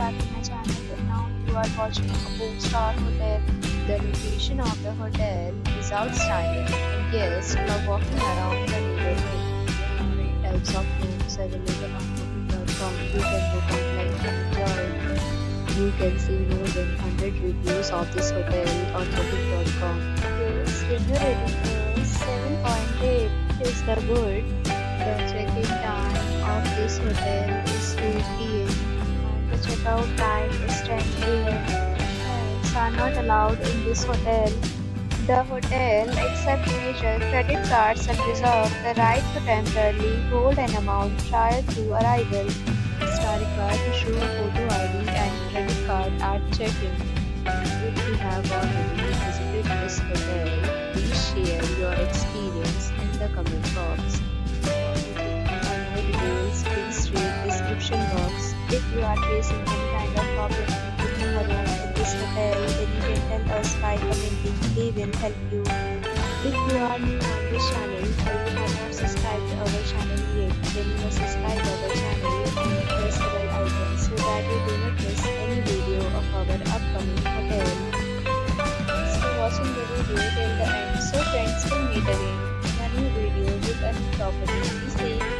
back to my channel, and now you are watching a 4-star hotel. The location of the hotel is outstanding, and guests love walking around the neighborhood. There are 8 types of rooms available on booking.com. You can book online and enjoy. You can see more than 100 reviews of this hotel on booking.com. Its review rating is 7.8. Is the good. The check-in time of this hotel is 2 p.m. and the checkout time is 10 a.m. Pets are not allowed in this hotel. The hotel accepts major credit cards and reserves the right to temporarily hold an amount prior to arrival. Guests are required to show a photo ID and credit card at check-in. If you have already visited this hotel, please share your experience in the comment box. Details, please read description box. If you are facing any kind of problem in booking a room in this hotel, then you can tell us by commenting. We will help you. If you are new on this channel or you have not subscribed to our channel yet, then you must subscribe our channel and press the bell icon so that you do not miss any video of our upcoming hotel. Thanks for watching the video till the end. So friends, will meet again in a new video with a new property. Be safe.